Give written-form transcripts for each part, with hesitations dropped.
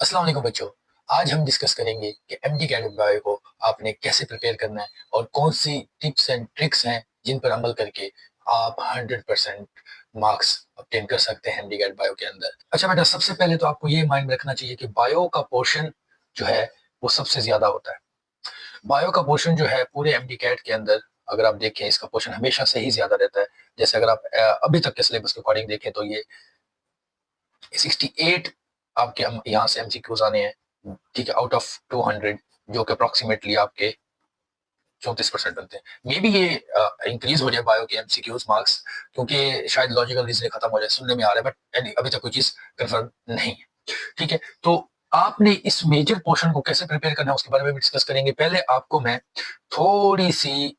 अस्सलाम वालेकुम बच्चों। आज हम डिस्कस करेंगे कि एमडी कैट बायो को आपने कैसे प्रिपेयर करना है और कौन सी टिप्स एंड ट्रिक्स हैं जिन पर अमल करके आप 100% मार्क्स ऑब्टेन कर सकते हैं एमडी कैट बायो के अंदर। अच्छा बेटा, सबसे पहले तो आपको ये माइंड में रखना चाहिए कि बायो का पोर्शन जो है वो सबसे ज्यादा होता है। बायो का पोर्शन जो है पूरे एमडी कैट के अंदर, अगर आप देखें, इसका पोर्शन हमेशा से ही ज्यादा रहता है। जैसे अगर आप अभी तक के सिलेबस के अकॉर्डिंग देखें तो ये 68 आपके यहाँ से एमसीक्यूज आने हैं, ठीक है, आउट ऑफ 200, जो कि अप्रोक्सीमेटली आपके 34% बनते हैं। मे बी ये इंक्रीज हो जाए बायो के एमसीक्यूज मार्क्स, क्योंकि शायद लॉजिकल रीजन खत्म हो जाए, सुनने में आ रहा है, बट अभी तक कोई चीज कंफर्म नहीं है। ठीक है, तो आपने इस मेजर पोर्शन को कैसे प्रिपेयर करना है उसके बारे में भी डिस्कस करेंगे। पहले आपको मैं थोड़ी सी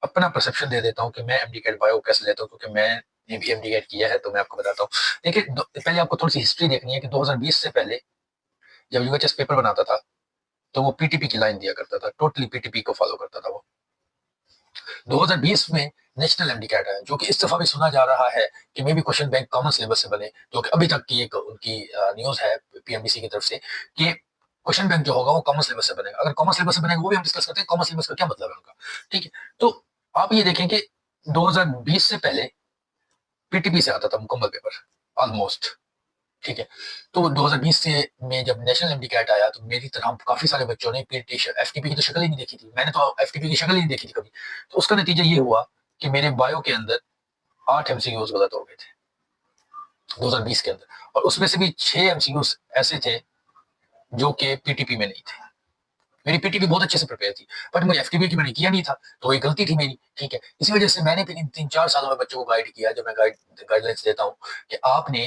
अपना परसेप्शन दे देता हूँ कि मैं एमडी कैट बायो कैसे लेता हूँ, क्योंकि मैंने भी एमडी कैट किया है, तो मैं आपको बताता हूँ। देखिए, पहले आपको थोड़ी सी हिस्ट्री देखनी है कि 2020 से पहले जब यूएचएस पेपर बनाता था तो वो पीटीपी की लाइन दिया करता था, टोटली पीटीपी को फॉलो करता था वो। 2020 में नेशनल एमडी कैट है, जो कि इस दफा भी सुना जा रहा है कि मे भी क्वेश्चन बैंक कॉमन सिलेबस से बने, जो कि अभी तक की एक उनकी न्यूज है पीएमडीसी की तरफ से कि क्वेश्चन बैंक जो होगा वो कॉमन सिलेबस से बनेगा। अगर कॉमन सिलेबस से बनेगा वो भी हम डिस्कस करते हैं, कॉमन सिलेबस का क्या मतलब है उनका। ठीक है, तो आप ये देखें कि 2020 से पहले पीटीपी से आता था मुकम्मल पेपर ऑलमोस्ट। ठीक है, तो 2020 से में जब नेशनल एमडी कैट आया तो मेरी तरह काफी सारे बच्चों ने एफटीपी की तो शक्ल ही नहीं देखी थी। मैंने तो एफटीपी की शक्ल ही नहीं देखी थी कभी। तो उसका नतीजा ये हुआ कि मेरे बायो के अंदर 8 एमसीक्यूज गलत हो गए थे 2020 के अंदर, और उसमें से भी 6 एमसीक्यूज ऐसे थे जो कि पीटीपी में नहीं थे। मेरी पीटीपी बहुत अच्छे से प्रिपेयर थी, बट मुझे एफटीपी की मैंने किया नहीं था, तो ये गलती थी मेरी। ठीक है, इसी वजह से मैंने फिर इन 3-4 सालों में बच्चों को गाइड किया, जो मैं गाइडलाइंस देता हूँ कि आपने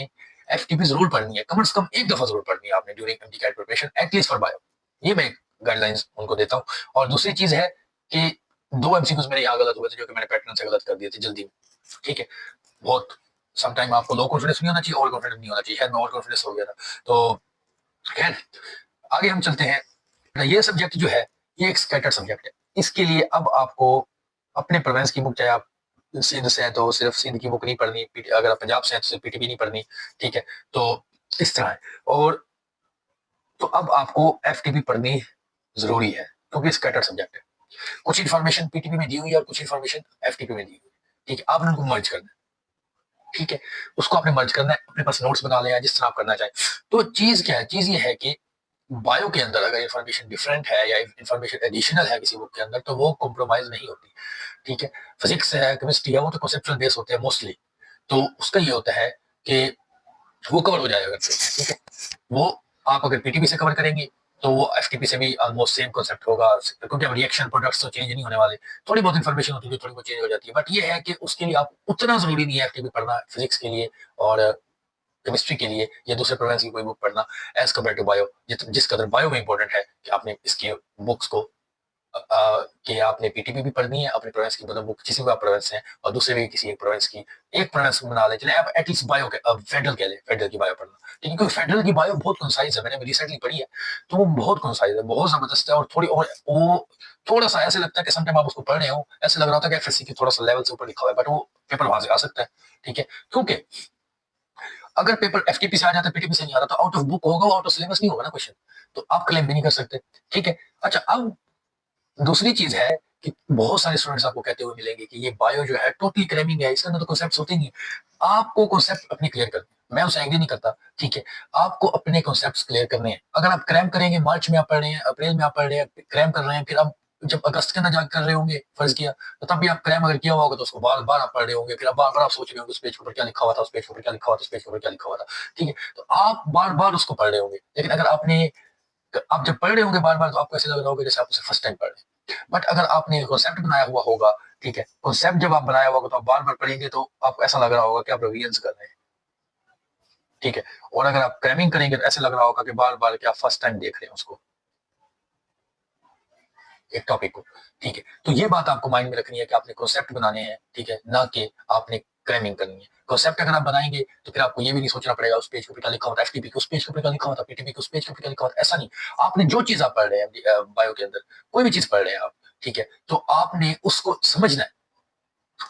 एफटीपी जरूर पढ़नी है, कम से कम एक दफा जरूर पढ़नी है आपने during MD CAT preparation, at least for bio. ये मैं गाइडलाइंस उनको देता हूँ। और दूसरी चीज है कि 2 एमसीक्यूज मेरे यहाँ गलत हुए थे, जो कि मैंने पैटर्न से गलत कर दिए थे जल्दी में। ठीक है, बहुत समटाइम आपको लो कॉन्फिडेंस नहीं होना चाहिए, ओवर कॉन्फिडेंस नहीं होना चाहिए, है मैं ओवर कॉन्फिडेंस हो गया था। तो खैर, आगे हम चलते हैं। ये सब्जेक्ट जो है ये एक स्कैटर्ड सब्जेक्ट है। इसके लिए अब आपको अपने प्रोविंस की बुक, चाहे आप सिंध से हैं तो सिर्फ सिंध की बुक नहीं पढ़नी, अगर आप पंजाब से हैं तो सिर्फ पीटीपी नहीं पढ़नी। ठीक है, तो इस तरह है। और तो अब आपको एफटीपी पढ़नी जरूरी है, क्योंकि स्कैटर्ड सब्जेक्ट है। कुछ इन्फॉर्मेशन पीटीपी में दी हुई है और कुछ इन्फॉर्मेशन एफटीपी में दी हुई है। ठीक है, आपने उनको मर्ज करना है। ठीक है, उसको आपने मर्ज करना है, अपने पास नोट्स बना लें जिस तरह आप करना चाहें। तो चीज क्या है, चीज ये है कि बायो के अंदर अगर इन्फॉर्मेशन डिफरेंट है या इन्फॉर्मेशन एडिशनल है किसी बुक के अंदर, तो वो कॉम्प्रोमाइज नहीं होती। ठीक है, फिजिक्स है, केमिस्ट्री है, वो तो कॉन्सेप्चुअल बेस होते हैं मोस्टली। तो उसका ये होता है कि वो कवर हो जाएगा। ठीक है, वो आप अगर पीटीपी से कवर करेंगे तो वो एफटीपी से भी ऑलमोस्ट सेम कॉन्सेप्ट होगा, क्योंकि अब रिएक्शन प्रोडक्ट्स तो चेंज नहीं होने वाले। थोड़ी बहुत इन्फॉर्मेशन होती है, थोड़ी बहुत चेंज हो जाती है, बट ये है कि उसके लिए आप उतना जरूरी नहीं है एफटीपी पढ़ना फिजिक्स के लिए और केमिस्ट्री के लिए, या दूसरे प्रोग्राम्स की कोई बुक पढ़ना एज कम्पेयर टू बायो। जिस कदर बायो में इंपॉर्टेंट है कि आपने इसके बुक्स को कि आपने पीटीपी भी पढ़नी है अपने प्रोविंस की, मतलब बुक किसी भी प्रोविंस है, और दूसरे भी किसी एक प्रोविंस की, एक प्रोविंस बना ले, चले आप एटलीस्ट बायो के फेडरल कह ले, फेडरल की बायो पढ़ना। ठीक है, क्योंकि फेडरल की बायो बहुत कंसाइज है, मैंने रिसेंटली पढ़ी है, तो वो बहुत कंसाइज है, बहुत जबरदस्त है। और थोड़ी और वो थोड़ा सा ऐसे लगता है कि समटाइम आप उसको पढ़ रहे हो, ऐसे लग रहा होता है कि एफएससी की थोड़ा सा लेवल से ऊपर लिखा हुआ है, बट वो पेपर वहां से आ सकता है। ठीक है, क्योंकि अगर पेपर एफटीपी से आ जाता है, पीटीपी से नहीं आ रहा, तो आउट ऑफ बुक होगा, आउट ऑफ सिलेबस नहीं होगा ना क्वेश्चन, तो आप क्लेम भी नहीं कर सकते। ठीक है, अच्छा, अब दूसरी चीज है कि बहुत सारे स्टूडेंट्स आपको कहते हुए मिलेंगे कि ये बायो जो है टोटली क्रैमिंग है, इसके अंदर तो कॉन्सेप्ट्स होते नहीं है। आपको कॉन्सेप्ट अपने क्लियर करने हैं, मैं उसे एग्री नहीं करता। ठीक है, आपको अपने कॉन्सेप्ट्स क्लियर करने हैं। अगर आप क्रैम करेंगे, मार्च में आप पढ़ रहे हैं, अप्रैल में आप पढ़ रहे हैं, क्रैम कर रहे हैं, फिर आप जब अगस्त के अंदर जाकर कर रहे होंगे, फर्ज किया, तो तब भी आप क्रैम अगर किया हुआ होगा तो उसको बार बार आप पढ़ रहे होंगे, फिर आप बार बार आप सोच रहे होंगे उस पेज के ऊपर क्या लिखा हुआ था, उस पेज के ऊपर क्या लिखा हुआ था, उस पेज के ऊपर क्या लिखा हुआ था। ठीक है, तो आप बार बार उसको पढ़ रहे होंगे। लेकिन अगर आप जब पढ़ रहे होंगे बार बार, तो आपको ऐसे लग रहा होगा जैसे आप उसे फर्स्ट टाइम पढ़ रहे हैं। बट अगर आपने कॉन्सेप्ट बनाया हुआ होगा, ठीक है, कॉन्सेप्ट जब आप बनाया होगा तो आप बार बार पढ़ेंगे, तो आपको ऐसा लग रहा होगा कि आप रिविजन कर रहे हैं। ठीक है, और अगर आप क्रैमिंग करेंगे तो ऐसे लग रहा होगा कि बार बार क्या फर्स्ट टाइम देख रहे हैं उसको, एक टॉपिक को। ठीक है, तो ये बात आपको माइंड में रखनी है कि आपने कॉन्सेप्ट बनाने हैं, ठीक है, ना कि आपने क्रैमिंग करनी है। कॉन्सेप्ट अगर आप बनाएंगे तो फिर आपको ये भी नहीं सोचना पड़ेगा उस पेज पे क्या लिखा होता है, एफटीपी के उस पेज पे क्या लिखा होता है, पीटीपी के उस पेज पे क्या लिखा होता है, ऐसा नहीं। आपने जो चीज आप पढ़ रहे हैं बायो के अंदर, कोई भी चीज पढ़ रहे हैं आप, ठीक है, तो आपने उसको समझना है,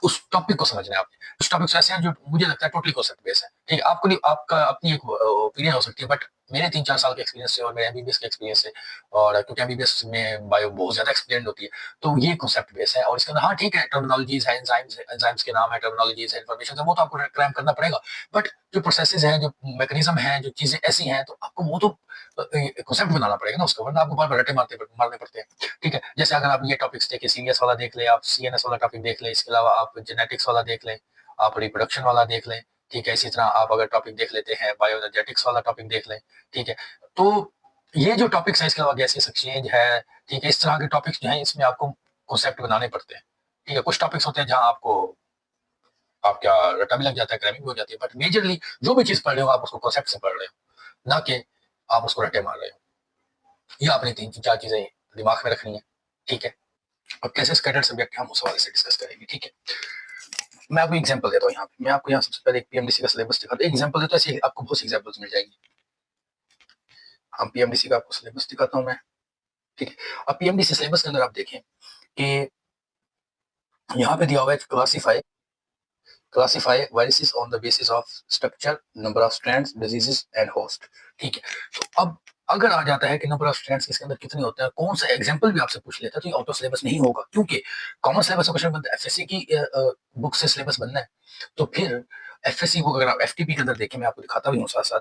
उस टॉपिक को समझना है आपने। उस टॉपिक ऐसे हैं जो मुझे लगता है टोटली कॉन्सेप्ट बेस है, ठीक है, आपको नहीं, आपका अपनी एक ओपिनियन हो सकती है, बट मेरे 3-4 साल के एक्सपीरियंस से और मेरे एमबीबीएस के एक्सपीरियंस से, और क्योंकि एमबीबीएस में बायो बहुत ज़्यादा एक्सप्लेन्ड होती है, तो ये कांसेप्ट बेस है। और इसके अंदर हाँ ठीक है, टर्मिनोलॉजीज़ है, एंजाइम्स के नाम है, टर्मिनोलॉजीज़ है, इन्फॉर्मेशन है, वो तो आपको क्रैम करना पड़ेगा। बट जो प्रोसेसेस हैं, जो मैकेनिज्म है, जो चीज़ें ऐसी हैं, तो आपको वो तो कांसेप्ट बनाना पड़ेगा ना उसका, वरना आपको बार-बार रट्टे मारने पड़ते हैं। ठीक है? जैसे अगर आप ये टॉपिक्स देखिए, सीवीएस वाला देख लें, आप सीएनएस वाला टॉपिक देख लें, इसके अलावा आप जेनेटिक्स वाला देख लें, आप रिप्रोडक्शन वाला देख लें, ठीक है? इसी तरह आप अगर टॉपिक देख लेते हैं, बायोएनर्जेटिक्स वाला टॉपिक देख लें, ठीक है? तो ये जो टॉपिक्स हैं, इसके अलावा गैसियस एक्सचेंज है, ठीक है? इस तरह के टॉपिक्स जो हैं, इसमें आपको कांसेप्ट बनाने पड़ते हैं, ठीक है? कुछ टॉपिक्स होते हैं जहाँ आपको आपका रट्टा भी लग जाता है, क्रैमिंग भी हो जाती है, बट मेजरली जो भी चीज़ पढ़ रहे हो, आप उसको कांसेप्ट से पढ़ रहे हो, ना कि आप उसको रट्टे मार रहे हो। ये आपने 3-4 चीज़ें दिमाग में रखनी है, ठीक है? अब कैसे स्कैटर्ड सब्जेक्ट हम उस हवाले से डिस्कस करेंगे, ठीक है? मैं आपको एग्जांपल देता हूँ यहाँ पे। मैं आपको यहाँ सबसे पहले एक पीएमडीसी का सिलेबस दिखाता हूँ। एग्जांपल देता हूँ, ऐसे आपको बहुत सी एग्जांपल्स मिल जाएंगी। हम पीएमडीसी का आपको सिलेबस दिखाता हूँ मैं, ठीक है? अब पीएमडीसी सिलेबस के अंदर आप देखें कि यहाँ पे दिया हुआ है classify viruses on the basis of structure, number of strands, diseases and host, ठीक है? तो अब अगर आ जाता है कि नंबर ऑफ स्ट्रैंड्स इसके अंदर कितने होते हैं, कौन सा एग्जांपल भी आपसे पूछ लेता है, तो ये आउट ऑफ सिलेबस नहीं होगा, क्योंकि कॉमन सिलेबस का क्वेश्चन बनता है, एफएससी की बुक से सिलेबस बनना है। तो फिर एफएससी बुक अगर आप एफटीपी के अंदर देखें, मैं आपको दिखाता भी हूँ साथ साथ,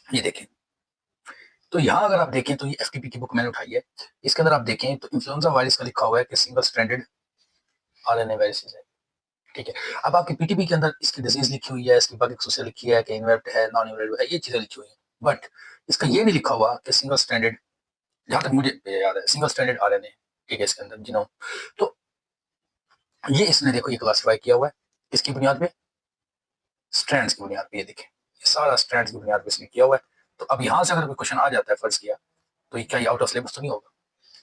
ये देखें। तो यहाँ अगर आप देखें तो ये एफटीपी की बुक मैंने उठाई है, इसके अंदर आप देखें तो इन्फ्लुएंजा वायरस का लिखा हुआ है कि सिंगल स्ट्रैंडेड आरएनए वायरसेस है, ठीक है? अब आपकी पीटीपी के अंदर इसकी डिजीज लिखी हुई है, इसकी बग एक्सोसियल लिखी है कि इन्वर्ट है, नॉन इन्वर्ट है, ये चीजें लिखी हुई है, बट इसका ये नहीं लिखा हुआ कि सिंगल स्ट्रैंडेड, जहां तक मुझे याद है, सिंगल स्ट्रैंडेड आरएनए, ठीक है, इसके अंदर जीनोम। तो ये इसने देखो ये क्लासिफाई किया हुआ है, इसकी बुनियाद पे, स्ट्रैंड्स की बुनियाद पे, ये देखें, ये सारा स्ट्रैंड्स की बुनियाद पे इसने किया हुआ है। तो अब यहाँ से अगर कोई क्वेश्चन आ जाता है, फर्ज किया, तो ये क्या ये आउट ऑफ सिलेबस तो नहीं होगा,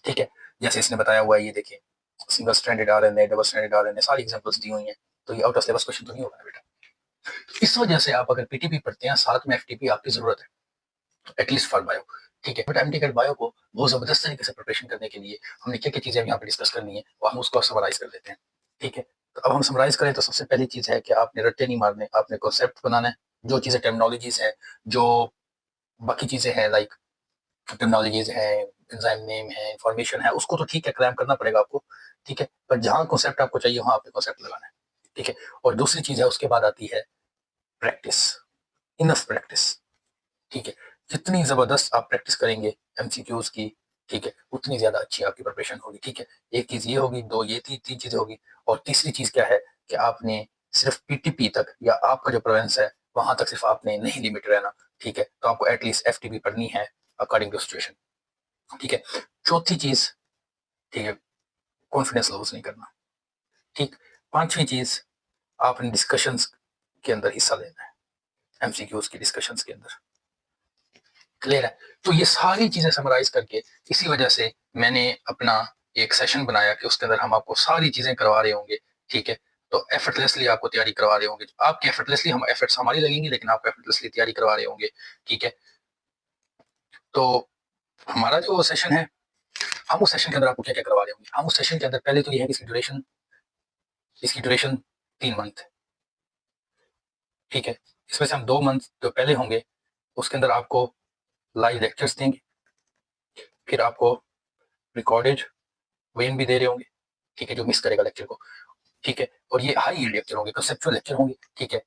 ठीक है? जैसे इसने बताया हुआ है, ये देखिए, single stranded RNA, double stranded RNA, सारी एग्जांपल्स दी हुई हैं, तो ये आउट ऑफ सिलेबस क्वेश्चन तो नहीं होगा बेटा। इस वजह से आप अगर पीटीपी पढ़ते हैं, साथ में एफटीपी आपकी जरूरत है, एटलीस्ट फॉर बायो, ठीक है? बट एमटीकेट बायो को बहुत जबरदस्त तरीके से प्रिपरेशन करने के लिए हमने क्या क्या चीजें यहाँ पे डिस्कस करनी है, और हम उसको समराइज कर लेते हैं, ठीक है? तो अब हम समराइज करें तो सबसे पहली चीज है कि आपने रट्टे नहीं मारने, आपने कॉन्सेप्ट बनाना है। जो चीजें टर्मिनोलॉजीज है, जो बाकी चीजें हैं, लाइक टर्मिनोलॉजीज है, एंजाइम नेम है, इंफॉर्मेशन है, उसको तो ठीक है क्रैम करना पड़ेगा आपको, ठीक है? पर जहाँ कॉन्सेप्ट आपको चाहिए वहां आपने कॉन्सेप्ट लगाना है, ठीक है? और दूसरी चीज है, उसके बाद आती है प्रैक्टिस, इनफ प्रैक्टिस, ठीक है? जितनी जबरदस्त आप प्रैक्टिस करेंगे एमसीक्यूज की, ठीक है, उतनी ज्यादा अच्छी आपकी प्रिपरेशन होगी, ठीक है? एक चीज ये होगी, दो ये तीन चीजें होगी, और तीसरी चीज क्या है कि आपने सिर्फ पीटीपी तक, या आपका जो प्रोवेंस है वहां तक सिर्फ आपने नहीं लिमिट रहना, ठीक है? तो आपको एटलीस्ट एफटीपी पढ़नी है अकॉर्डिंग टू सिचुएशन, ठीक है? चौथी चीज, ठीक है, कॉन्फिडेंस लूज नहीं करना, ठीक? पांचवी चीज, आपने डिस्कशंस के अंदर हिस्सा लेना है, एमसीक्यूज की डिस्कशंस के अंदर, क्लियर है? तो ये सारी चीजें समराइज करके, इसी वजह से मैंने अपना एक सेशन बनाया कि उसके अंदर हम आपको सारी चीजें करवा रहे होंगे, ठीक है? तो एफर्टलेसली आपको तैयारी करवा रहे होंगे, आपके एफर्टलेसली, हम एफर्ट्स हमारी लगेंगी, लेकिन आपको एफर्टलेसली तैयारी करवा रहे होंगे, ठीक है? तो हमारा जो सेशन है, हम उस सेशन के अंदर आपको क्या क्या करवा रहे होंगे, हम उस सेशन के अंदर पहले तो ये है कि इसकी ड्यूरेशन 3 मंथ, ठीक है? इसमें से हम 2 मंथ जो पहले होंगे उसके अंदर आपको लाइव लेक्चर्स देंगे, फिर आपको रिकॉर्डेड वेन भी दे रहे होंगे, ठीक है, जो मिस करेगा लेक्चर को, ठीक है? और ये हाई यील्ड लेक्चर होंगे, कंसेप्चुअल लेक्चर होंगे, ठीक है?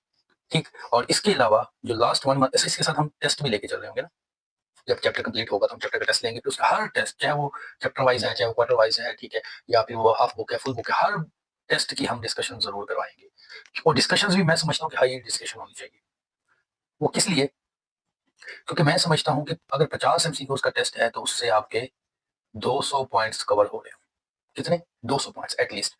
ठीक। और इसके अलावा जो लास्ट 1 मंथ, इसके साथ हम टेस्ट भी लेके चल रहे होंगे ना, जब चैप्टर कंप्लीट होगा तो हम चैप्टर का टेस्ट लेंगे, तो उसका हर टेस्ट, चाहे वो चैप्टर वाइज है, चाहे वो क्वार्टर वाइज है, ठीक है, या फिर वो हाफ बुक है, फुल बुक है, हर टेस्ट की हम डिस्कशन जरूर करवाएंगे। और डिस्कशन भी मैं समझता हूँ कि हाई डिस्कशन होनी चाहिए। वो किस लिए? क्योंकि मैं समझता हूँ कि अगर 50 एमसीक्यूज का टेस्ट है तो उससे आपके 200 पॉइंट्स कवर हो रहे हो। कितने? 200 पॉइंट्स एटलीस्ट।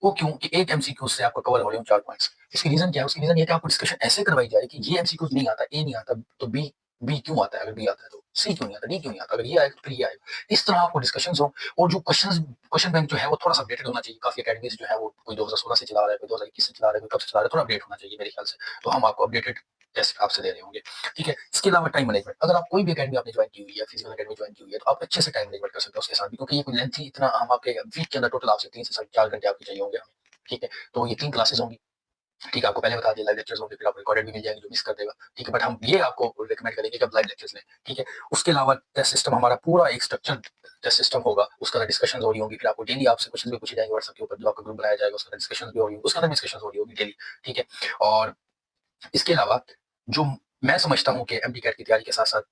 वो क्यों कि एक एमसीक्यू से आपका कवर हो रहे हो 4 पॉइंट्स। इसकी रीजन क्या है? उसकी रीजन ये कि आपको डिस्कशन ऐसे करवाई जाए कि ये एमसीक्यू नहीं आता, ए नहीं आता, तो बी, बी क्यों आता है? अगर बी आता है तो सी क्यों नहीं आता, डी क्यों नहीं आता, अगर ये आएगा तो फिर ये आएगा। इस तरह आपको डिस्कशंस हो, और जो क्वेश्चन बैंक जो है वो थोड़ा सा अपडेटेड होना चाहिए। काफी अकेडमीज जो है वो कोई 2016 से चला रहा है, कोई 2021 से चला रहा है, कोई कब से चला रहा है, थोड़ा अपडेट होना चाहिए मेरे ख्याल से। तो हम आपको अपडेटेड टेस्ट आपसे दे रहे होंगे, ठीक है? इसके अलावा टाइम मैनेजमेंट, अगर आप कोई भी अकेडमी आपने ज्वाइन की हुई है, फिजिकल अकेडमी ज्वाइन की हुई है, तो आप अच्छे से टाइम मैनेजमेंट कर सकते हो उसके साथ भी, क्योंकि ये कोई लेंथी इतना हम आपके वीक के अंदर टोटल आपसे 3 से 4 घंटे आपके चाहिए होंगे हमें, ठीक है? तो ये 3 क्लासेस होंगी, ठीक है, आपको पहले बता दिया लाइव लेक्चर्स होंगे, फिर आपको रिकॉर्डेड भी मिल जाएंगे जो मिस कर देगा, ठीक है। बट हम ये आपको रिकमेंड करेंगे कि आप लाइव लेक्चर्स लें, ठीक है। उसके अलावा टेस्ट सिस्टम हमारा पूरा एक स्ट्रक्चर टेस्ट सिस्टम होगा, उसका डिस्कशन हो रही होगी, फिर आपको डेली आपसे क्वेश्चन भी पूछे जाएंगे व्हाट्सएप के ऊपर, जो आपका ग्रुप बनाया जाएगा उसका डिस्कशन भी होगी, उसका डिस्कशन हो रही होगी डेली, ठीक है। और इसके अलावा जो मैं समझता हूँ कि एमडी कैट की तैयारी के साथ साथ,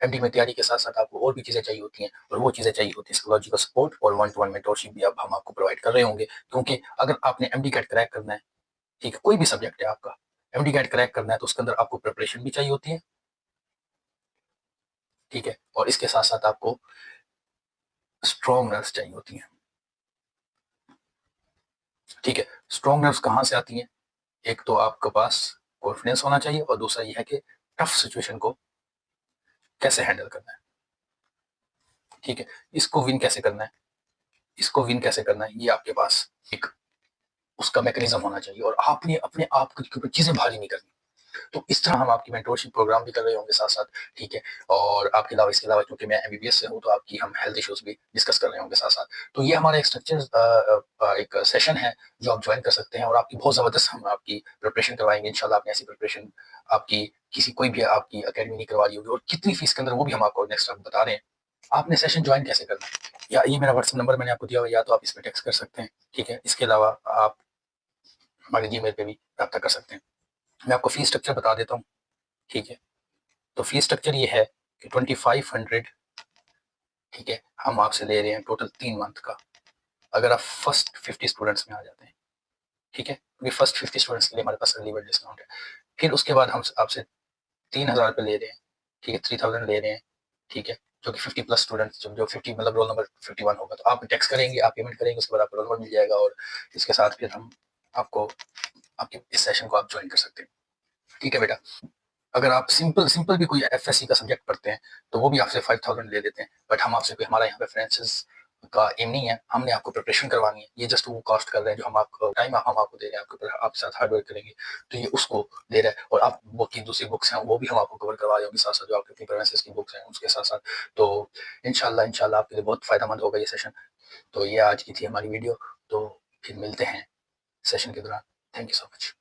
एमडी में तैयारी के साथ साथ आपको और भी चीजें चाहिए होती हैं, और वो चीजें चाहिए होती है साइकोलॉजिकल सपोर्ट और वन टू वन मेंटरशिप भी अब हम आपको प्रोवाइड कर रहे होंगे, क्योंकि अगर आपने एमडी कैट क्रैक करना है, ठीक है, कोई भी सब्जेक्ट है आपका, एमडी कैट क्रैक करना है तो उसके अंदर आपको प्रिपरेशन भी चाहिए होती है, ठीक है, और इसके साथ साथ आपको स्ट्रॉन्ग नर्व्स चाहिए होती हैं, ठीक है। स्ट्रॉन्ग नर्व्स कहाँ से आती हैं? एक तो आपके पास कॉन्फिडेंस होना चाहिए, और दूसरा ये है कि टफ सिचुएशन को कैसे हैंडल करना है, ठीक है। इसको विन कैसे करना है, इसको विन कैसे करना है, ये आपके पास एक उसका मैकेनिज्म होना चाहिए, और आपने अपने आप के ऊपर चीजें भारी नहीं करनी। तो इस तरह हम आपकी मेंटरशिप प्रोग्राम भी कर रहे होंगे साथ साथ, ठीक है। और आपके अलावा, इसके अलावा क्योंकि मैं एमबीबीएस से हूँ, तो आपकी हम हेल्थ इश्यूज भी डिस्कस कर रहे होंगे साथ साथ। तो ये हमारा एक स्ट्रक्चर एक सेशन है जो आप ज्वाइन कर सकते हैं, और आपकी बहुत जबरदस्त हम आपकी प्रिपरेशन करवाएंगे इंशाल्लाह। आपने ऐसी प्रिपरेशन आपकी किसी कोई भी आपकी अकेडमी नहीं करवा रही होगी, और कितनी फीस के अंदर वो भी हम आपको नेक्स्ट आप बता रहे हैं। आपने सेशन ज्वाइन कैसे करना है, या ये मेरा व्हाट्सएप नंबर मैंने आपको दिया हुआ, या तो आप इस पर टेक्स्ट कर सकते हैं, ठीक है। इसके अलावा आप हमारे जीमेल पे भी रब्ता कर सकते हैं। मैं आपको फीस स्ट्रक्चर बता देता हूँ, ठीक है। तो फीस स्ट्रक्चर ये है कि 2500, ठीक है, हम आपसे ले रहे हैं टोटल 3 मंथ का, अगर आप फर्स्ट 50 स्टूडेंट्स में आ जाते हैं, ठीक है, क्योंकि फर्स्ट 50 स्टूडेंट्स के लिए हमारे पास अर्ली बर्ड डिस्काउंट है। फिर उसके बाद हम आपसे 3000 रुपये ले रहे हैं, ठीक है, 3000 ले रहे हैं, ठीक है, जो कि 50 प्लस स्टूडेंट्स, जो 50 मतलब रोल नंबर 51 होगा, तो आप टैक्स करेंगे, आप पेमेंट करेंगे, उसके बाद आपको रोल नंबर मिल जाएगा, और इसके साथ फिर हम आपको आपके इस सेशन को आप ज्वाइन कर सकते हैं, ठीक है बेटा। अगर आप सिंपल सिंपल भी कोई एफएससी का सब्जेक्ट पढ़ते हैं, तो वो भी आपसे 5000 ले देते हैं, बट हम आपसे कोई, हमारा यहाँ पे फ्रेंचाइज का एम नहीं है, हमने आपको प्रिपरेशन करवानी है, ये जस्ट वो कॉस्ट कर रहे हैं जो हम आपको टाइम हम आपको दे रहे हैं, आपके ऊपर आपके साथ हार्ड वर्क करेंगे, तो ये उसको दे रहा है। और आप बुक की दूसरी बुक्स हैं वो भी हम आपको कवर करवा रहे होंगे साथ साथ, जो आपके अपनी प्रेफरेंसेस की बुक्स हैं उसके साथ साथ। तो इंशाल्लाह इंशाल्लाह आपके लिए बहुत फायदेमंद होगा ये सेशन। तो ये आज की थी हमारी वीडियो, तो फिर मिलते हैं सेशन के दौरान। Thank you so much.